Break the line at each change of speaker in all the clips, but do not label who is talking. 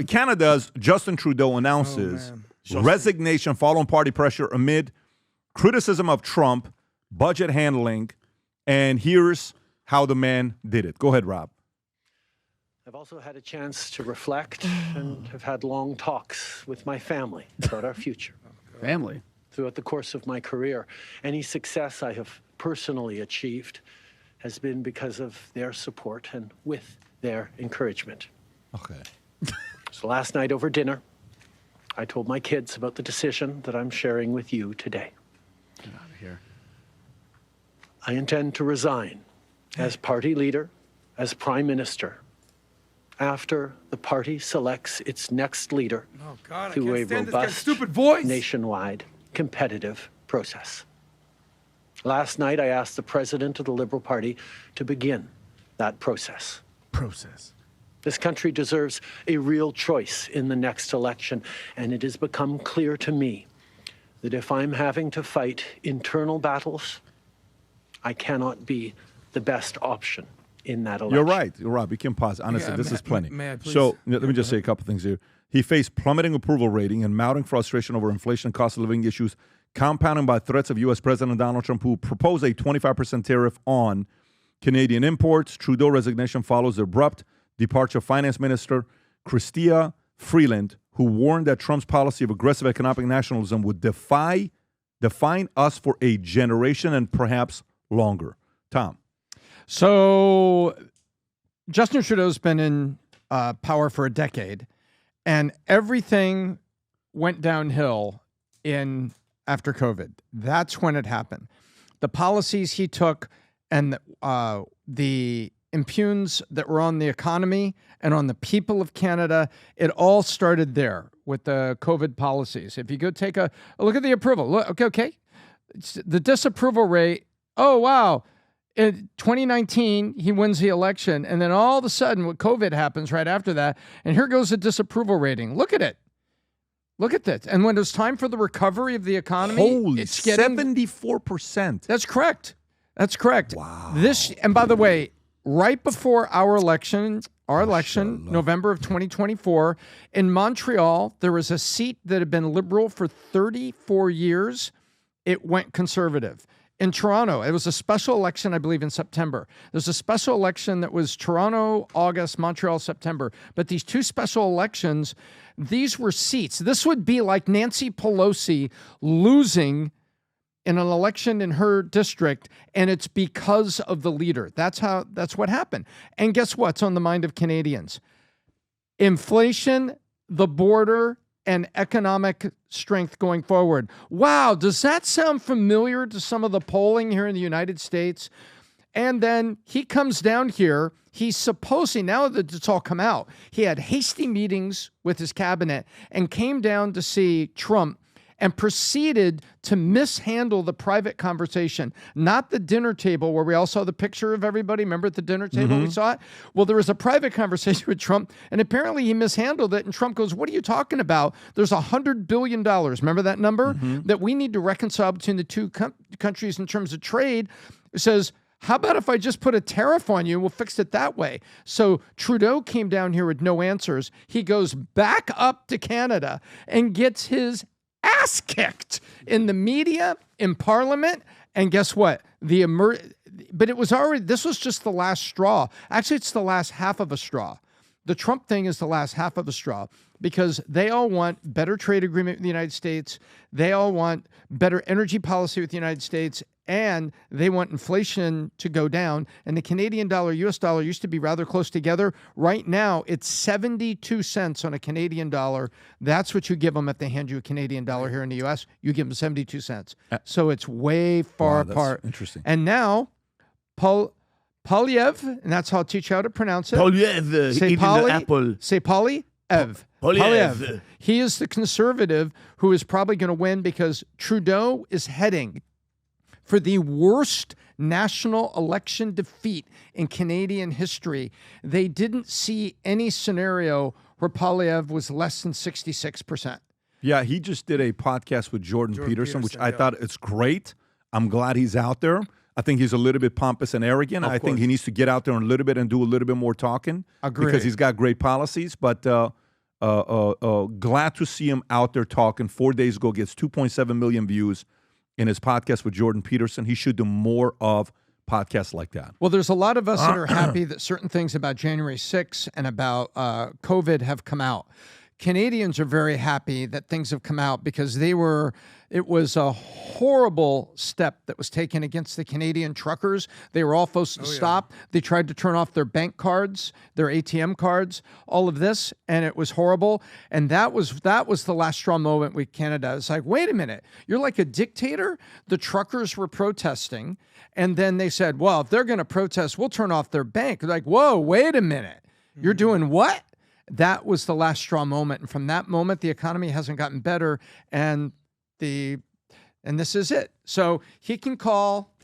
Canada's Justin Trudeau announces resignation following party pressure amid criticism of Trump, budget handling, and here's how the man did it. Go ahead, Rob.
I've also had a chance to reflect and have had long talks with my family about our future.
Family?
Throughout the course of my career, any success I have personally achieved has been because of their support and with their encouragement.
Okay.
So last night over dinner, I told my kids about the decision that I'm sharing with you today.
Get out of here.
I intend to resign as party leader, as prime minister, after the party selects its next leader through a robust, nationwide, competitive process. Last night, I asked the president of the Liberal Party to begin that process. This country deserves a real choice in the next election, and it has become clear to me that if I'm having to fight internal battles, I cannot be the best option in that election.
You're right. You're right. We can pause. Honestly, this is plenty.
May I please?
So let me just say a couple things here. He faced plummeting approval rating and mounting frustration over inflation and cost of living issues, compounded by threats of U.S. President Donald Trump, who proposed a 25% tariff on Canadian imports. Trudeau resignation follows the abrupt departure of Finance Minister Chrystia Freeland, who warned that Trump's policy of aggressive economic nationalism would define us for a generation and perhaps longer. Tom.
So Justin Trudeau's been in power for a decade, and everything went downhill after COVID. That's when it happened. The policies he took and the impugns that were on the economy and on the people of Canada, it all started there with the COVID policies. If you go take a look at the approval, look, okay. The disapproval rate, oh, wow. In 2019, he wins the election, and then all of a sudden, what COVID happens right after that, and here goes the disapproval rating. Look at it. Look at this. And when it was time for the recovery of the economy, it's getting
74%.
That's correct. That's correct.
Wow.
And by the way, right before our election, November of 2024, in Montreal, there was a seat that had been Liberal for 34 years. It went Conservative. In Toronto, it was a special election, I believe, in September. There's a special election that was Toronto, August, Montreal, September. But these two special elections, these were seats. This would be like Nancy Pelosi losing in an election in her district, and it's because of the leader. That's what happened. And guess what's on the mind of Canadians? Inflation, the border, and economic strength going forward. Wow, does that sound familiar to some of the polling here in the United States? And then he comes down here. He's supposing, now that it's all come out, he had hasty meetings with his cabinet and came down to see Trump and proceeded to mishandle the private conversation, not the dinner table where we all saw the picture of everybody. Remember at the dinner table we saw it? Well, there was a private conversation with Trump, and apparently he mishandled it, and Trump goes, what are you talking about? There's $100 billion, remember that number? That we need to reconcile between the two countries in terms of trade. It says, how about if I just put a tariff on you? We'll fix it that way. So Trudeau came down here with no answers. He goes back up to Canada and gets his ass kicked in the media, in Parliament, and guess what? But it was already, this was just the last straw. Actually, it's the last half of a straw. The Trump thing is the last half of a straw because they all want better trade agreement with the United States. They all want better energy policy with the United States, and they want inflation to go down. And the Canadian dollar, US dollar used to be rather close together. Right now, it's 72 cents on a Canadian dollar. That's what you give them if they hand you a Canadian dollar here in the US. You give them 72 cents. So it's way far apart.
Interesting.
And now, Poilievre, and that's how I'll teach you how to pronounce it.
Poilievre, eating the apple.
Say Poilievre.
Poilievre.
He is the conservative who is probably going to win because Trudeau is heading for the worst national election defeat in Canadian history. They didn't see any scenario where Poilievre was less than 66%.
Yeah, he just did a podcast with Jordan Peterson, which I thought it's great. I'm glad he's out there. I think he's a little bit pompous and arrogant. I think he needs to get out there a little bit and do a little bit more talking.
Agreed.
Because he's got great policies. But Glad to see him out there talking. 4 days ago, gets 2.7 million views in his podcast with Jordan Peterson. He should do more of podcasts like that.
Well, there's a lot of us that are happy that certain things about January 6th and about COVID have come out. Canadians are very happy that things have come out because it was a horrible step that was taken against the Canadian truckers. They were all supposed to stop. They tried to turn off their bank cards, their ATM cards, all of this, and it was horrible. And that was the last straw moment with Canada. It's like, wait a minute, you're like a dictator? The truckers were protesting, and then they said, well, if they're going to protest, we'll turn off their bank. They're like, whoa, wait a minute. You're doing what? That was the last straw moment. And from that moment, the economy hasn't gotten better. And this is it. So he can call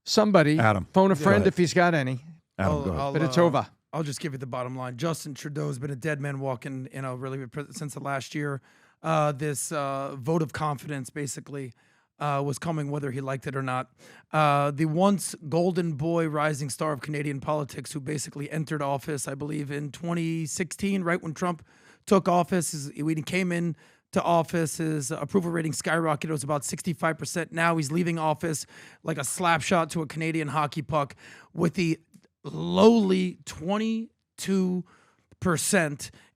somebody,
Adam,
phone a friend if he's got any.
Adam, go ahead.
But it's over.
I'll just give you the bottom line. Justin Trudeau has been a dead man walking, really since the last year. This vote of confidence basically was coming whether he liked it or not. The once golden boy rising star of Canadian politics who basically entered office, I believe, in 2016, right when Trump took office. When he came in to office, his approval rating skyrocketed. It was about 65%. Now he's leaving office like a slap shot to a Canadian hockey puck with the lowly 22%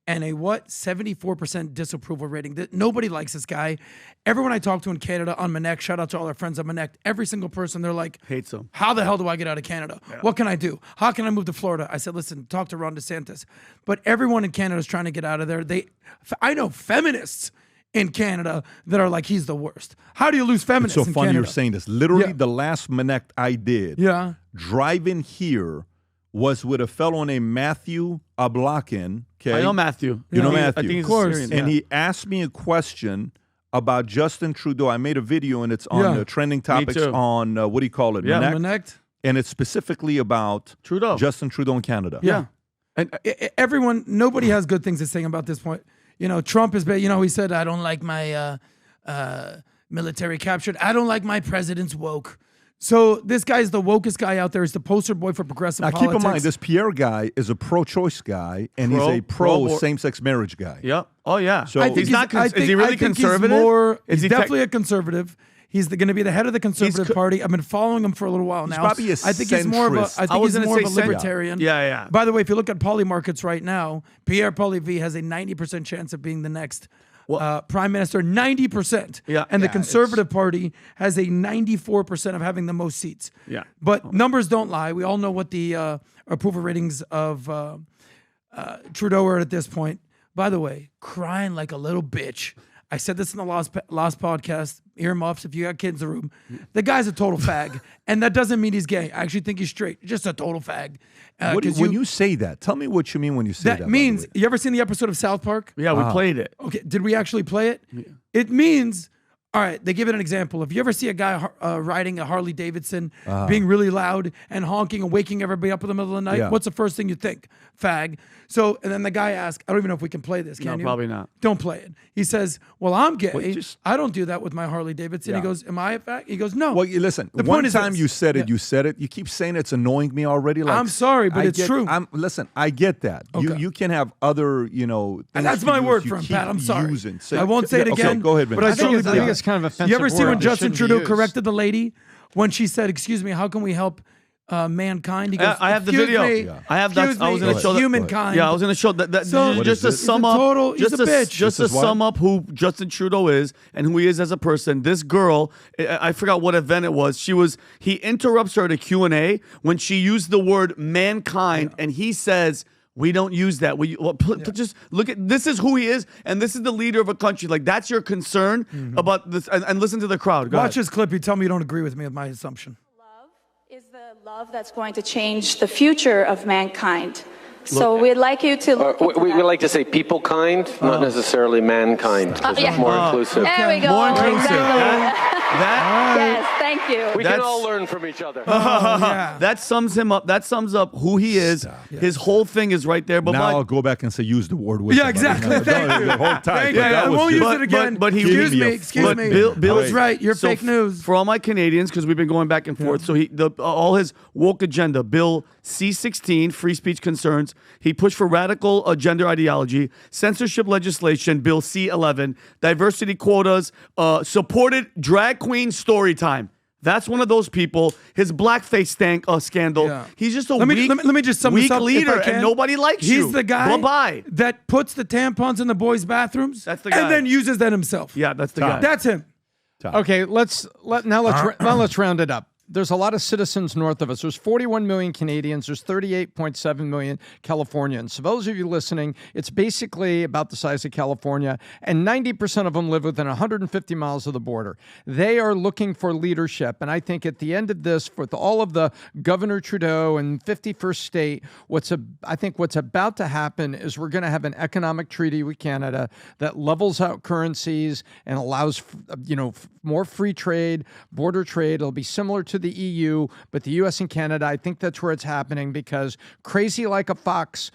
and a 74% disapproval rating. Nobody likes this guy. Everyone I talk to in Canada on Manek, shout out to all our friends on Manek, every single person, they're like,
hates him.
How the hell do I get out of Canada? Yeah. What can I do? How can I move to Florida? I said, listen, talk to Ron DeSantis. But everyone in Canada is trying to get out of there. I know feminists in Canada that are like, he's the worst. How do you lose feminists in Canada?
It's so funny you're saying this. Literally, the last Manek I did, driving here, was with a fellow named Matthew Ablakin. Okay?
I know Matthew.
You know Matthew.
I think he's
of course.
Syrian,
and he asked me a question about Justin Trudeau. I made a video, and it's on trending topics on, what do you call it?
Yeah,
Manek.
And it's specifically about
Trudeau.
Justin Trudeau in Canada.
Yeah. And nobody has good things to say about this point. Trump has been, he said, I don't like my military captured. I don't like my president's woke. So this guy's the wokest guy out there. He's the poster boy for progressive politics.
Now, keep in mind, this Pierre guy is a pro-choice guy, and he's a pro-same-sex marriage guy.
Yeah. Oh, yeah.
So
I think
he's not. Is he really conservative?
He's definitely a conservative. He's going to be the head of the Conservative Party. I've been following him for a little while now.
He's probably a
I think he's more of a. I think he's more of a libertarian.
Yeah.
By the way, if you look at poly markets right now, Pierre Poilievre has a 90% chance of being the next prime minister. 90%.
Yeah.
And the Conservative Party has a 94% of having the most seats.
Yeah.
But numbers don't lie. We all know what the approval ratings of Trudeau are at this point. By the way, crying like a little bitch. I said this in the last podcast. Earmuffs, if you got kids in the room. The guy's a total fag. And that doesn't mean he's gay. I actually think he's straight. Just a total fag.
When you say that, tell me what you mean when you say that.
That means, you ever seen the episode of South Park?
Yeah, we played it.
Okay, did we actually play it? Yeah. It means, all right, they give it an example. If you ever see a guy riding a Harley Davidson, being really loud and honking and waking everybody up in the middle of the night, what's the first thing you think? Fag. So, and then the guy asks, I don't even know if we can play this, can you?
No, probably not.
Don't play it. He says, well, I'm gay. I don't do that with my Harley Davidson. He goes, am I a fag? He goes, no.
Well, listen, one time you said it, you said it. You keep saying it's annoying me already. Like,
I'm sorry, but it's true.
Listen, I get that.
Okay.
You can have other,
And that's my word for him, Pat. I'm sorry. I won't say it again.
Okay, go ahead,
but I
think it's kind of offensive.
You ever see when
word.
Justin Trudeau corrected the lady when she said, excuse me, how can we help mankind? He goes,
I have the video. I have that. I was in the show.
Humankind.
Yeah, I was in the show.
So,
just to sum up,
he's a bitch.
Just to sum up who Justin Trudeau is and who he is as a person. This girl, I forgot what event it was. He interrupts her at a Q&A when she used the word mankind, and he says, we don't use that. Just look at this is who he is, and this is the leader of a country. Like, that's your concern about this, and listen to the crowd.
Watch this clip. You tell me you don't agree with me with my assumption.
Is the love that's going to change the future of mankind. So we'd like you to look
we like to say people kind, not necessarily mankind, because it's more inclusive.
There we go.
More inclusive.
Yes, Thank you.
We can all learn from each other.
That sums him up. That sums up who he is. His whole thing is right there. But
now I'll go back and say use the word with.
Yeah, exactly. Thank you.
Hold tight.
Thank you. I won't use it again.
But he
excuse me. Bill's right. You're fake news.
For all my Canadians, because we've been going back and forth. So all his woke agenda, Bill C-16, free speech concerns. He pushed for radical gender ideology, censorship legislation, Bill C-11, diversity quotas, supported drag queen story time. That's one of those people. His blackface scandal. Yeah. He's just a
let me just sum
weak
this up
leader, and nobody likes you.
He's the guy
Bye-bye.
that puts the tampons in the boys' bathrooms.
That's the guy.
And then uses that himself.
Yeah, that's the guy.
That's him.
Okay, let's round it up. There's a lot of citizens north of us. There's 41 million Canadians. There's 38.7 million Californians. So those of you listening, it's basically about the size of California, and 90% of them live within 150 miles of the border. They are looking for leadership, and I think at the end of this, with all of the Governor Trudeau and 51st state, what's about to happen is we're going to have an economic treaty with Canada that levels out currencies and allows, more free trade, border trade. It'll be similar to the EU, but the US and Canada, I think that's where it's happening because crazy like a fox,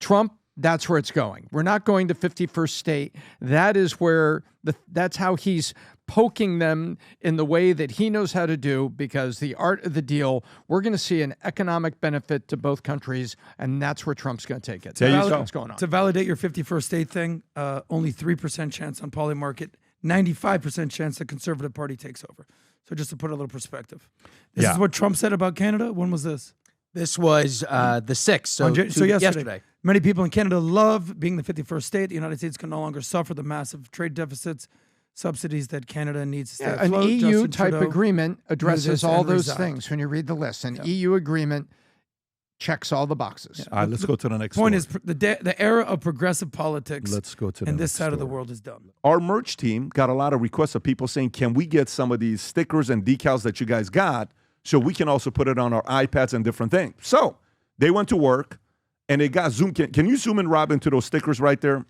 Trump, that's where it's going. We're not going to 51st state. That is where that's how he's poking them in the way that he knows how to do, because the art of the deal, we're going to see an economic benefit to both countries, and that's where Trump's going to take it. That's what's going on.
To validate your 51st state thing, only 3% chance on poly market, 95% chance the Conservative Party takes over. So just to put a little perspective. This is what Trump said about Canada. When was this?
This was the 6th, so yesterday.
Many people in Canada love being the 51st state. The United States can no longer suffer the massive trade deficits, subsidies that Canada needs to stay afloat.
An EU-type agreement addresses all those things when you read the list. An EU agreement checks all the boxes.
Yeah. All right, let's go to the next
point.
story.
The era of progressive politics.
Let's go to the
and this
next
side of the
story.
world is done.
Our merch team got a lot of requests of people saying, can we get some of these stickers and decals that you guys got so we can also put it on our iPads and different things? So they went to work and they got Zoom. Can you zoom in, Rob, into those stickers right there?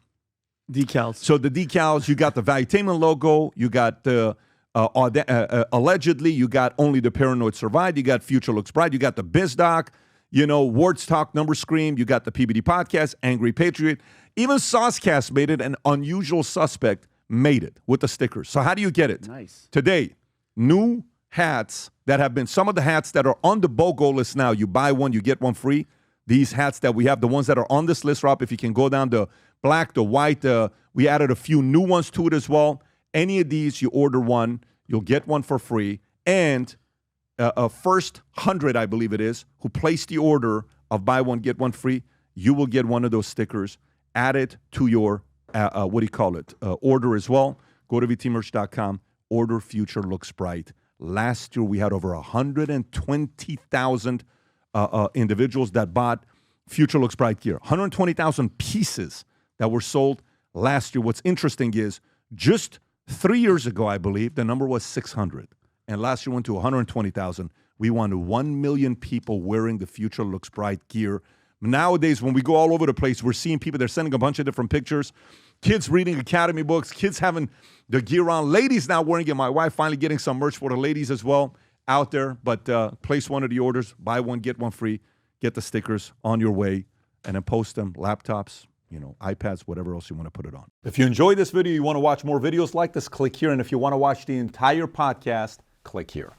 Decals.
So the decals, you got the Valuetainment logo, you got the allegedly, you got Only the Paranoid Survive, you got Future Looks Bright, you got the BizDoc, Words Talk, Number Scream, you got the PBD Podcast, Angry Patriot. Even Saucecast made it, and Unusual Suspect made it with the stickers. So how do you get it?
Nice.
Today, new hats that have been, some of the hats that are on the BOGO list now, you buy one, you get one free. These hats that we have, the ones that are on this list, Rob, if you can go down the black, the white, we added a few new ones to it as well. Any of these, you order one, you'll get one for free. And first 100, I believe it is, who place the order of buy one, get one free, you will get one of those stickers. Add it to your, order as well. Go to vtmerch.com, order Future Looks Bright. Last year, we had over 120,000 individuals that bought Future Looks Bright gear. 120,000 pieces that were sold last year. What's interesting is just 3 years ago, I believe, the number was 600. And last year went to 120,000. We wanted 1 million people wearing the Future Looks Bright gear. Nowadays, when we go all over the place, we're seeing people, they're sending a bunch of different pictures. Kids reading Academy books, kids having the gear on, ladies now wearing it. My wife finally getting some merch for the ladies as well out there. But place one of the orders, buy one, get one free, get the stickers on your way, and then post them, laptops, iPads, whatever else you want to put it on. If you enjoyed this video, you want to watch more videos like this, click here. And if you want to watch the entire podcast, click here.